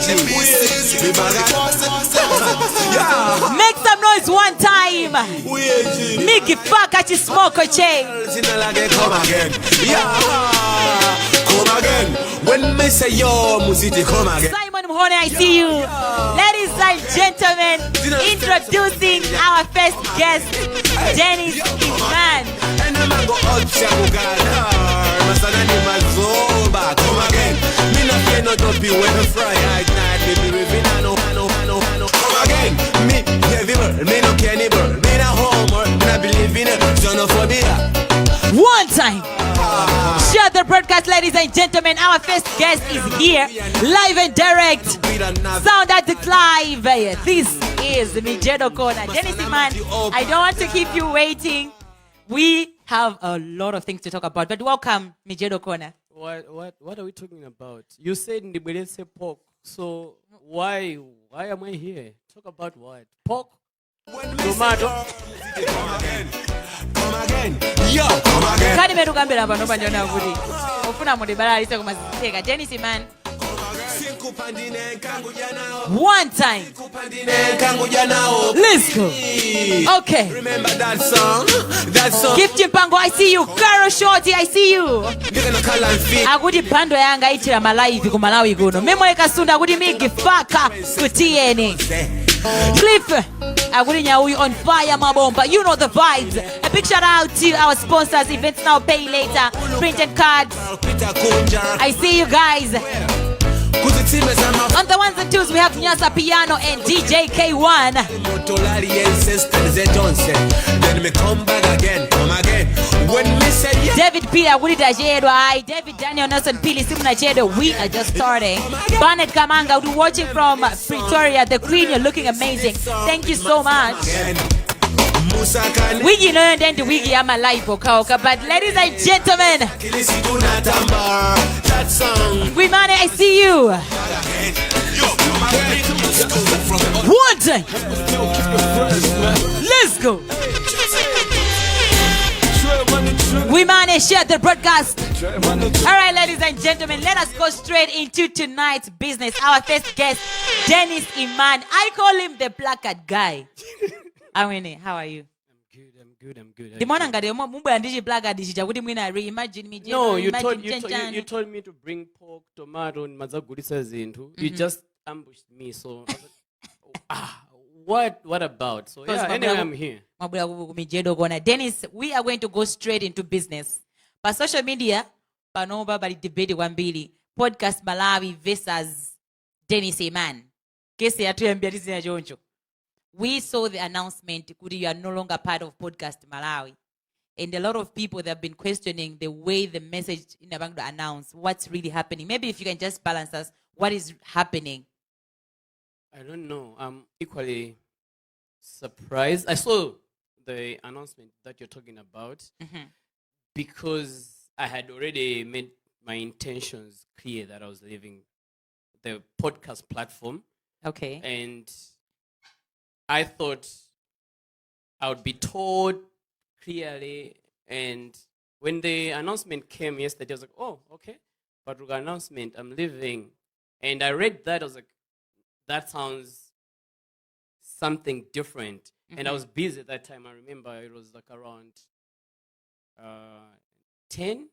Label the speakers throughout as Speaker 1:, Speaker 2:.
Speaker 1: Make some noise one time. Mickey fuck at your smoke chain.
Speaker 2: Come again. Come again. When me say yo, Musiti, come again.
Speaker 1: Simon Mhone, I see you. Ladies and gentlemen, introducing our first guest, Dennis Iman.
Speaker 2: And I'm go out Chagugana. Masanani Mazoba. Come again. Me not fear not to be when fry at night. Me be living I know. Come again. Me heavy bird. Me no care any bird. Me na homer. Me na believe in it. Xenophobia.
Speaker 1: One time. Share the broadcast, ladies and gentlemen. Our first guest is here, live and direct. Sound at it live. This is Mijedo Corner. Dennis Iman, I don't want to keep you waiting. We have a lot of things to talk about, but welcome, Mijedo Corner.
Speaker 3: What are we talking about? You said in the Belese pork, so why am I here? Talk about what? Pork? Tomato?
Speaker 2: Come again. Yo, come again.
Speaker 1: Kani merugambira abantu banyona kuti ofuna mu debala alise kumaziteka Dennis Iman. One time. Let's go. Okay.
Speaker 2: Remember that song?
Speaker 1: Gift Mpango, I see you. Caro Shorty, I see you. Akuti bando yanga itira malaivi ku Malawi kuno. Memwe kasunda akuti migi faka kutiene. Cliff, akuti Nyauyu on fire mabomba. You know the vibes. A big shout out to our sponsors. Events now, pay later. Print and cards. I see you guys. On the ones and twos, we have Nyasa Piano and DJ K1.
Speaker 2: Then me come back again, come again. When me say yeah.
Speaker 1: David Peter, I David Daniel Nelson Pili Simnajedo. We are just starting. Barnett Kamanga, we're watching from Pretoria. The Queen, you're looking amazing. Thank you so much. Wigi no and then the wigi am alive, but ladies and gentlemen, we man, I see you. One time. Let's go. We man, share the broadcast. All right, ladies and gentlemen, let us go straight into tonight's business. Our first guest, Dennis Iman. I call him the placard guy. Awene, how are you?
Speaker 3: I'm good.
Speaker 1: The morning ngade mumbu andiji placard dishija kuti mwina reimagine me.
Speaker 3: No, you told me to bring pork, tomato, and mazagulisa zintu. You just ambushed me, so what about? So yeah, anyway, I'm here.
Speaker 1: Dennis, we are going to go straight into business. But social media, panoba bali debate wambili. Podcast Malawi versus Dennis Iman. Kesi ya tuyambia tizi na joncho. We saw the announcement, Kudi, you are no longer part of Podcast Malawi. And a lot of people that have been questioning the way the message in the bank to announce what's really happening. Maybe if you can just balance us, what is happening?
Speaker 3: I don't know. I'm equally surprised. I saw the announcement that you're talking about because I had already made my intentions clear that I was leaving the podcast platform.
Speaker 1: Okay.
Speaker 3: And I thought I would be told clearly. And when the announcement came yesterday, I was like, oh, okay. But with the announcement, I'm leaving. And I read that. I was like, that sounds something different. And I was busy at that time. I remember it was like around 10.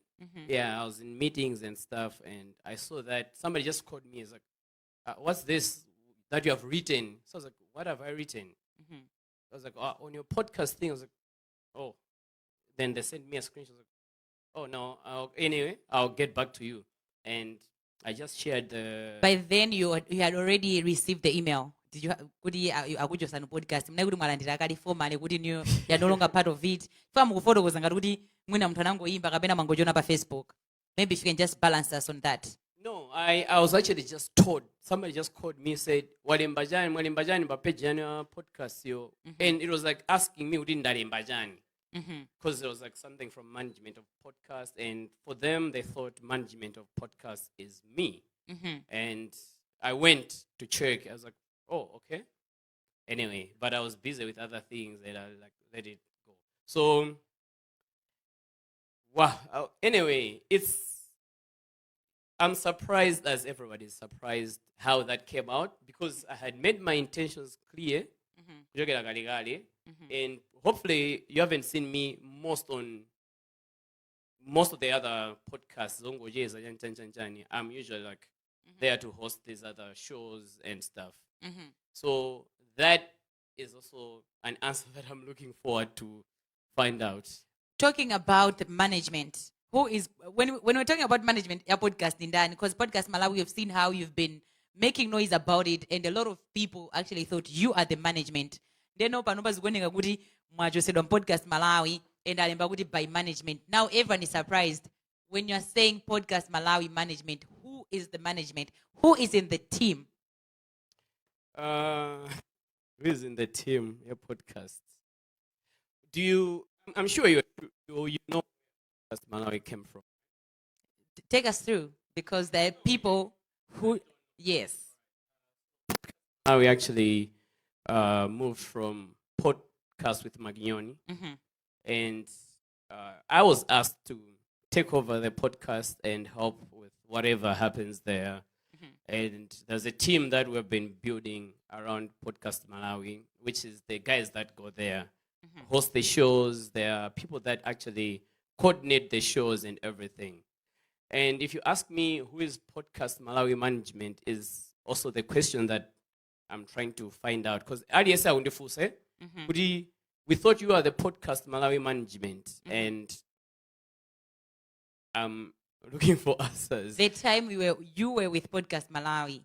Speaker 3: Yeah, I was in meetings and stuff. And I saw that somebody just called me. It's like, what's this that you have written? So I was like, what have I written? I was like, oh, on your podcast thing. I was like, oh. Then they sent me a screenshot. I was like, oh, no. Anyway, I'll get back to you. And I just shared the...
Speaker 1: By then, you had already received the email. Did you have just on podcast? You're no longer part of it. Maybe if you can just balance us on that.
Speaker 3: No, I was actually just told. Somebody just called me, said, Walimbajani Bapejani podcast yo. And it was like asking me who didn't that Mbajani. Because it was like something from management of podcast. And for them, they thought management of podcast is me. And I went to check. I was like, oh, okay. Anyway, but I was busy with other things and I like let it go. So, wow. Anyway, I'm surprised, as everybody is surprised, how that came out because I had made my intentions clear. Kujokera kale kale. And hopefully you haven't seen me most of the other podcasts. Zongojeza, Jan Chan Chan Chani. I'm usually like there to host these other shows and stuff. So that is also an answer that I'm looking forward to find out.
Speaker 1: Talking about management, who is when we're talking about management, your podcast in Dan, because Podcast Malawi, we've seen how you've been making noise about it, and a lot of people actually thought you are the management. They know panopa zikuoneka kuti mwachosedwa Podcast Malawi and alemba kuti by management. Now everyone is surprised when you're saying Podcast Malawi management. Who is the management? Who is in the team?
Speaker 3: Who is in the team? Your podcast. I'm sure you know where Malawi came from.
Speaker 1: Take us through, because there are people who, yes.
Speaker 3: We actually moved from podcast with Magioni, and I was asked to take over the podcast and help with whatever happens there. And there's a team that we've been building around Podcast Malawi, which is the guys that go there, host the shows. There are people that actually coordinate the shows and everything. And if you ask me who is Podcast Malawi management, is also the question that I'm trying to find out. Because we thought you are the Podcast Malawi management, and I'm looking for answers.
Speaker 1: The time you were with Podcast Malawi,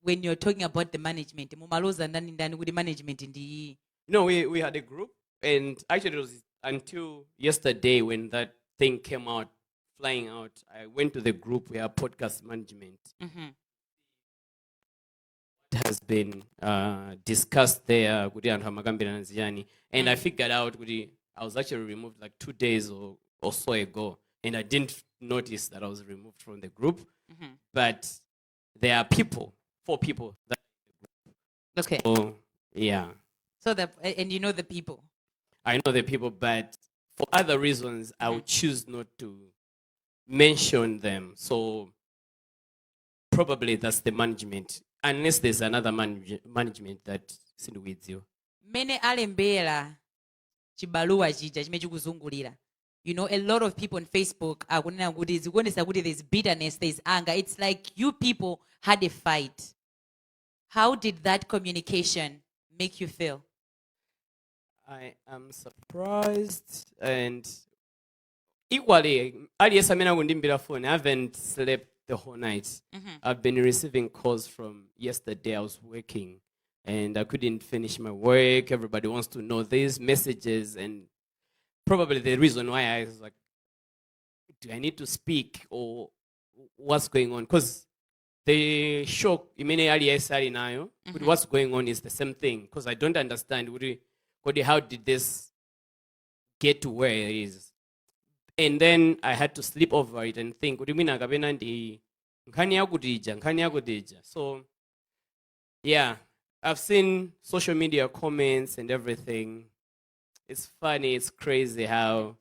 Speaker 1: when you're talking about the management, mumaloza ndani ndani with the management in the.
Speaker 3: No, we had a group, and actually it was until yesterday when that thing came out, flying out. I went to the group. We have podcast management. It has been discussed there, and I figured out I was actually removed like 2 days or so ago, and I didn't notice that I was removed from the group. But there are 4 people.
Speaker 1: Okay.
Speaker 3: So, yeah.
Speaker 1: So and you know the people.
Speaker 3: I know the people, but for other reasons, I would choose not to mention them. So probably that's the management, unless there's another management that's with you.
Speaker 1: Mene alembera chibaluwa chija chime chikuzungulira. You know, a lot of people on Facebook are going to say there's bitterness, there's anger. It's like you people had a fight. How did that communication make you feel?
Speaker 3: I am surprised, and equally, I haven't slept the whole night. I've been receiving calls from yesterday. I was working and I couldn't finish my work. Everybody wants to know these messages, and probably the reason why I was like, do I need to speak or what's going on? Because the shock, what's going on is the same thing, because I don't understand. How did this get to where it is? And then I had to sleep over it and think, so, yeah, I've seen social media comments and everything. It's funny, it's crazy how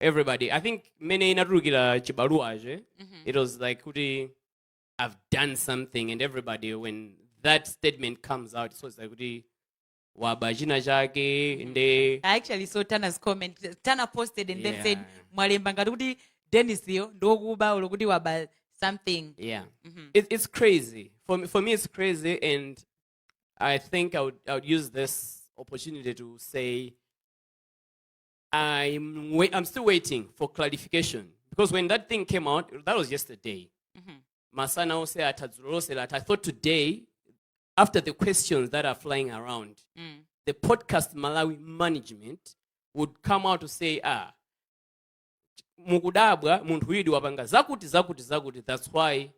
Speaker 3: everybody, I think, it was like, I've done something, and everybody, when that statement comes out, so it's like,
Speaker 1: I actually saw Tana's comment. Tana posted and then said, "Mwalemba ngati Dennis yo ndokuba olokuti waba something."
Speaker 3: Yeah, it's crazy. For me, it's crazy, and I think I would use this opportunity to say I'm still waiting for clarification, because when that thing came out, that was yesterday. Masana said, I thought today, after the questions that are flying around, the Podcast Malawi management would come out to say, mukudabwa muntu widi wapanga zakuti, that's why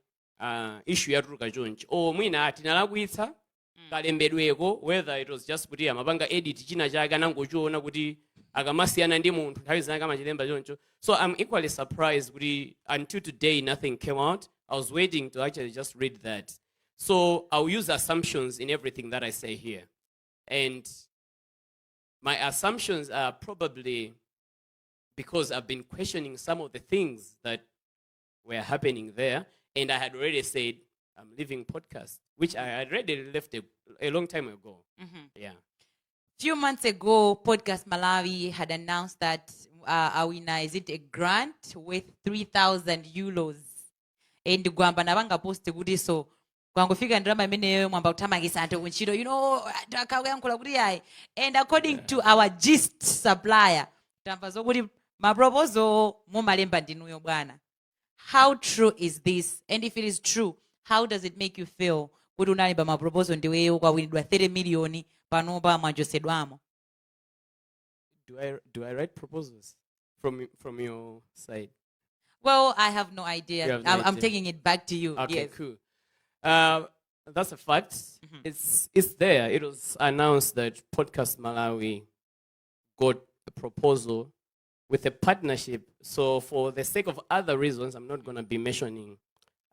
Speaker 3: issue yatuluka chonchi. O mwina atinalakwitsa kalembedweko, whether it was just kuti amapanga edit china chake anangochiona kuti akamasiyana ndi munthu nthawi zina kamachilemba choncho. So I'm equally surprised kuti until today nothing came out. I was waiting to actually just read that. So I'll use assumptions in everything that I say here. And my assumptions are probably because I've been questioning some of the things that were happening there. And I had already said, I'm leaving podcast, which I had already left a long time ago. Yeah.
Speaker 1: Few months ago, Podcast Malawi had announced that Awina, is it a grant with 3,000 euros? And gwamba nabanga post kuti so kwangofika ndirama imeneyo mwamba kuthamangisa anthu kuntchito akayankhula kuti ayi. And according to our gist supplier, tamva zokuti maproposal mumalemba ndinuyo bwana. How true is this? And if it is true, how does it make you feel kuti unalemba maproposal ndiweyo kwawinidwa 30 million panopa mwanjosedwamo?
Speaker 3: Do I write proposals from your side?
Speaker 1: Well, I have no idea.
Speaker 3: You have no
Speaker 1: I'm
Speaker 3: idea.
Speaker 1: taking it back to you.
Speaker 3: Okay,
Speaker 1: Yes.
Speaker 3: cool. That's a fact. It's there. It was announced that Podcast Malawi got a proposal with a partnership. So for the sake of other reasons, I'm not going to be mentioning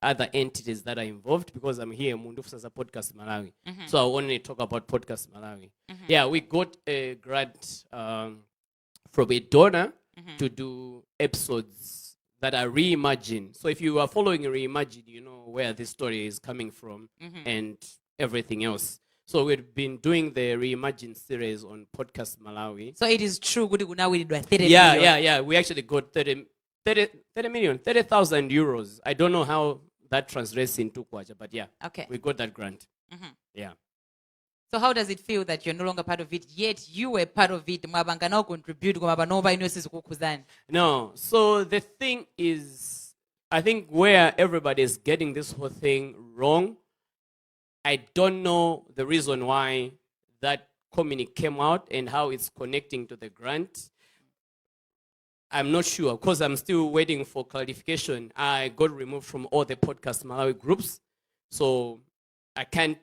Speaker 3: other entities that are involved because I'm here, Mundufu as a Podcast Malawi. So I only talk about Podcast Malawi. Yeah, we got a grant from a donor to do episodes that are reimagined. So if you are following Reimagine, you know where this story is coming from and everything else. So we've been doing the Reimagine series on Podcast Malawi.
Speaker 1: So it is true kuti kunawinidwa 30
Speaker 3: Yeah,
Speaker 1: million.
Speaker 3: yeah. We actually got 30,000 euros. I don't know how that translates into kwacha, but yeah,
Speaker 1: Okay.
Speaker 3: we got that grant. Yeah.
Speaker 1: So how does it feel that you're no longer part of it, yet you were part of it? Mwabanga now contribute koma panova ino sizikukuzani.
Speaker 3: No, so the thing is, I think where everybody is getting this whole thing wrong, I don't know the reason why that communique came out and how it's connecting to the grant. I'm not sure because I'm still waiting for clarification. I got removed from all the Podcast Malawi groups, so I can't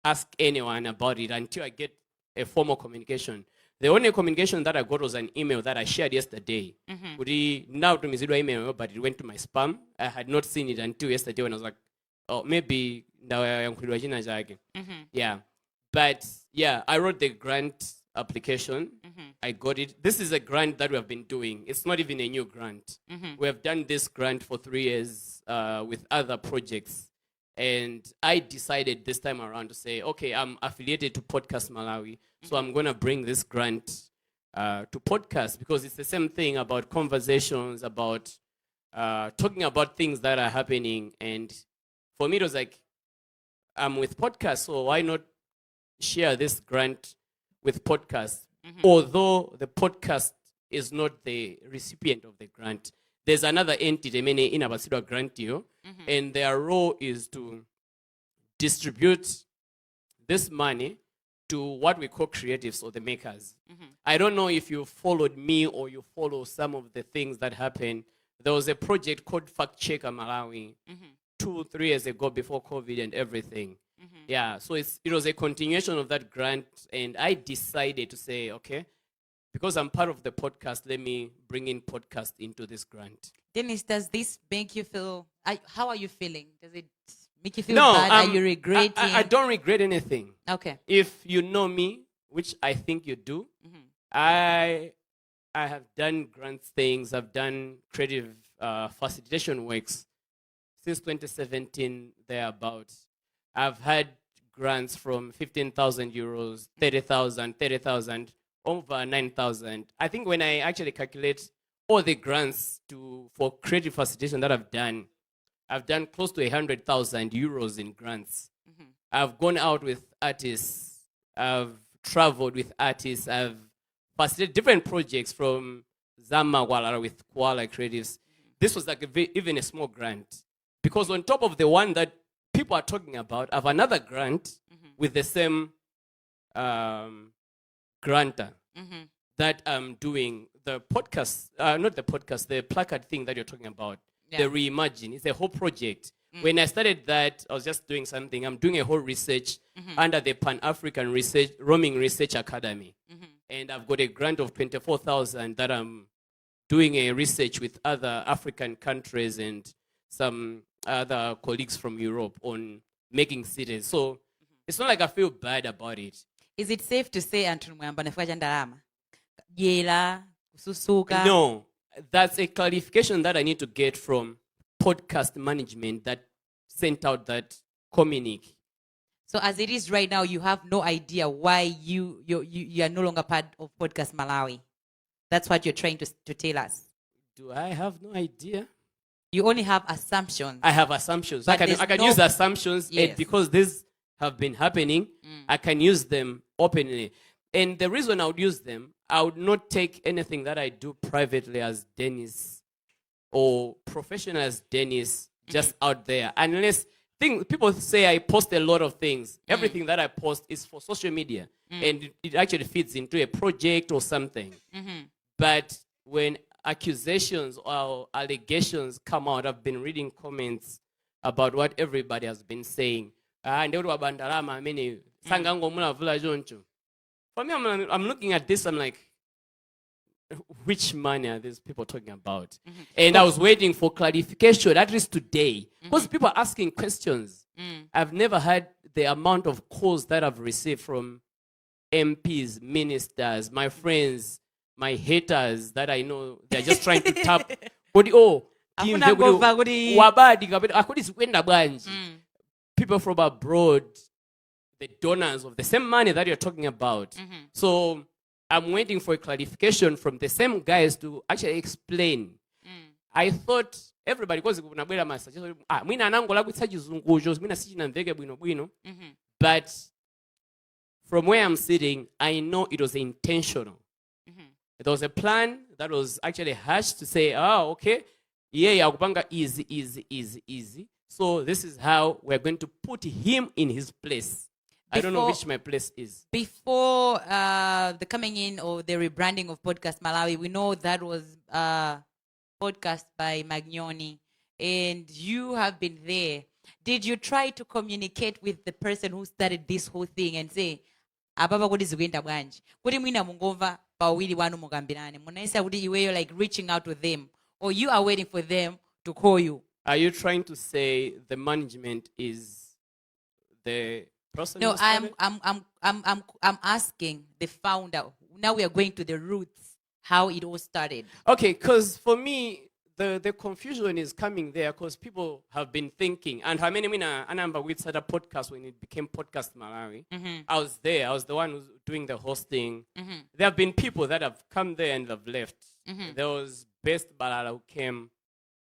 Speaker 3: ask anyone about it until I get a formal communication. The only communication that I got was an email that I shared yesterday. Now to Mijedo email, but it went to my spam. I had not seen it until yesterday when I was like, oh, maybe yeah. But yeah, I wrote the grant application. I got it. This is a grant that we have been doing. It's not even a new grant. We have done this grant for 3 years with other projects. And I decided this time around to say, okay, I'm affiliated to Podcast Malawi, so I'm going to bring this grant to podcast because it's the same thing about conversations, about talking about things that are happening. And for me, it was like, I'm with podcast, so why not share this grant with podcast? Although the podcast is not the recipient of the grant. There's another entity, in Abasido Grantio, and their role is to distribute this money to what we call creatives or the makers. I don't know if you followed me or you follow some of the things that happened. There was a project called Fact Checker Malawi 2-3 years ago before COVID and everything. Yeah, so it was a continuation of that grant, and I decided to say, okay, because I'm part of the podcast, let me bring in podcast into this grant.
Speaker 1: Dennis, does this make you feel, how are you feeling? Does it make you feel
Speaker 3: No,
Speaker 1: bad? Are you regretting?
Speaker 3: I don't regret anything.
Speaker 1: Okay.
Speaker 3: If you know me, which I think you do, I have done grants things. I've done creative facilitation works since 2017, thereabouts. I've had grants from 15,000 euros, 30,000, over 9,000. I think when I actually calculate all the grants for creative facilitation that I've done close to 100,000 euros in grants. I've gone out with artists. I've traveled with artists. I've facilitated different projects from Zama Walara with Koala Creatives. This was like even a small grant. Because on top of the one that people are talking about, I have another grant with the same grantor that I'm doing the podcast, not the podcast, the placard thing that you're talking about, the Reimagine. It's a whole project. When I started that, I was just doing something. I'm doing a whole research under the Pan-African Roaming Research Academy. And I've got a grant of 24,000 that I'm doing a research with other African countries and some other colleagues from Europe on making cities. So it's not like I feel bad about it.
Speaker 1: Is it safe to say anthu mwamba nafika cha ndalama? Yela, kususuka.
Speaker 3: No, that's a clarification that I need to get from podcast management that sent out that communique.
Speaker 1: So as it is right now, you have no idea why you are no longer part of Podcast Malawi. That's what you're trying to tell us.
Speaker 3: Do I have no idea?
Speaker 1: You only have assumptions.
Speaker 3: I have assumptions.
Speaker 1: But
Speaker 3: I
Speaker 1: there's
Speaker 3: can
Speaker 1: no-
Speaker 3: use assumptions, and
Speaker 1: Yes.
Speaker 3: because these have been happening, I can use them openly. And the reason I would use them, I would not take anything that I do privately as Dennis or professional as Dennis just out there. Unless people say I post a lot of things. Everything that I post is for social media. And it actually fits into a project or something. But when accusations or allegations come out, I've been reading comments about what everybody has been saying. For me, I'm looking at this, I'm like, which money are these people talking about? And I was waiting for clarification, at least today. Because people are asking questions. I've never had the amount of calls that I've received from MPs, ministers, my friends, my haters that I know. They're just trying to tap.
Speaker 1: Hakuna ngova kuti-
Speaker 3: People from abroad, the donors of the same money that you're talking about. So I'm waiting for a clarification from the same guys to actually explain. I thought everybody, because kunabwera message, mwina anangola kuitsa chizungucho, mwina sichinamveke bwino. But from where I'm sitting, I know it was intentional. There was a plan that was actually hatched to say, okay, yeah, kupanga easy. So this is how we're going to put him in his place. I don't know which my place is.
Speaker 1: Before the coming in or the rebranding of Podcast Malawi, we know that was podcast by Magnoni, and you have been there. Did you try to communicate with the person who started this whole thing and say, ababa kuti zikuenda bwanji? Kuti mwina mungova pawili wanu mugambirane. Munaisa kuti iweyo like reaching out to them, or you are waiting for them to call you?
Speaker 3: Are you trying to say the management is the person?
Speaker 1: No,
Speaker 3: who started?
Speaker 1: I'm asking the founder. Now we are going to the roots, how it all started.
Speaker 3: Okay, because for me, the confusion is coming there because people have been thinking, and how many anamba we started a podcast when it became Podcast Malawi. I was there. I was the one who's doing the hosting. There have been people that have come there and have left. There was Best Balala who came,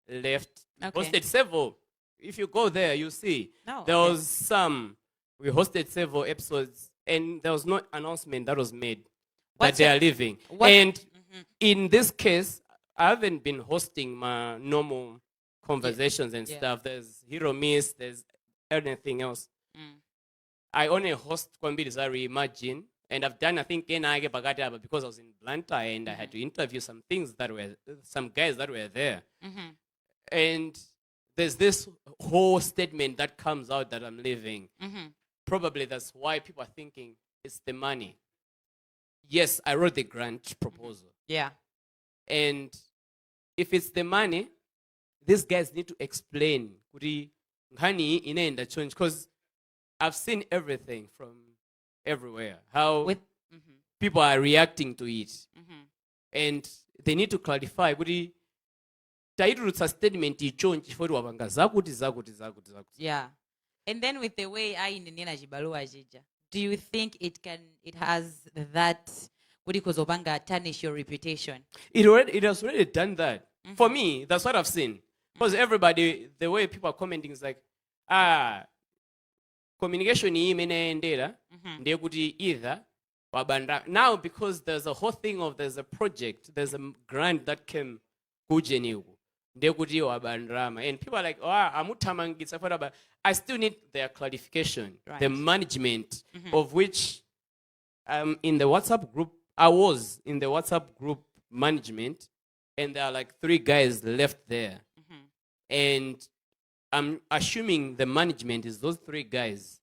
Speaker 3: left,
Speaker 1: Okay.
Speaker 3: hosted several. If you go there, you see.
Speaker 1: No,
Speaker 3: There
Speaker 1: okay.
Speaker 3: was some. We hosted several episodes, and there was no announcement that was made
Speaker 1: What's
Speaker 3: that they
Speaker 1: your-
Speaker 3: are leaving.
Speaker 1: what-
Speaker 3: And in this case, I haven't been hosting my normal conversations and
Speaker 1: Yeah.
Speaker 3: stuff. There's Hero Miss, there's anything else. I only host Kwambiri Reimagine, and I've done, I think, because I was in Blantyre and I had to interview some guys that were there. And there's this whole statement that comes out that I'm leaving. Probably that's why people are thinking it's the money. Yes, I wrote the grant proposal.
Speaker 1: Yeah.
Speaker 3: And if it's the money, these guys need to explain because I've seen everything from everywhere. How
Speaker 1: With
Speaker 3: people are reacting to it. And they need to clarify. Tairutsa statement ichonchi for wabanga zakuti.
Speaker 1: yeah. And then with the way I in the chibalua jija, do you think it has that what it obanga tarnish your reputation?
Speaker 3: It has already done that. For me, that's what I've seen. Because everybody, the way people are commenting is like, communication imenaendera ndiye kuti either wabanda. Now because there's a whole thing of there's a project, there's a grant that came kujeniku. Ndiye kuti wabandrama. And people are like, amutamangitsa for but I still need their clarification.
Speaker 1: Right.
Speaker 3: The management of which in the WhatsApp group, I was in the WhatsApp group management, and there are like 3 guys left there. And I'm assuming the management is those 3 guys.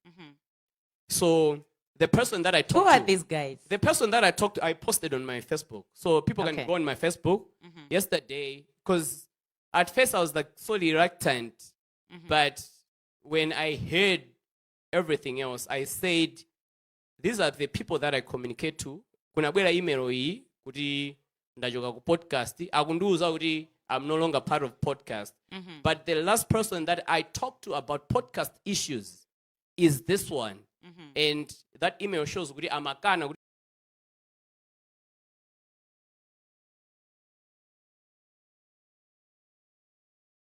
Speaker 3: So the person that I talked
Speaker 1: Who
Speaker 3: to,
Speaker 1: are these guys?
Speaker 3: the person that I talked to, I posted on my Facebook. So people
Speaker 1: Okay.
Speaker 3: can go on my Facebook yesterday. Because at first I was like so reluctant. But when I heard everything else, I said, these are the people that I communicate to. Kunabwera email iyi kuti ndachoka ku podcast akundiuza kuti I'm no longer part of podcast. But the last person that I talked to about podcast issues is this one. And that email shows I'm a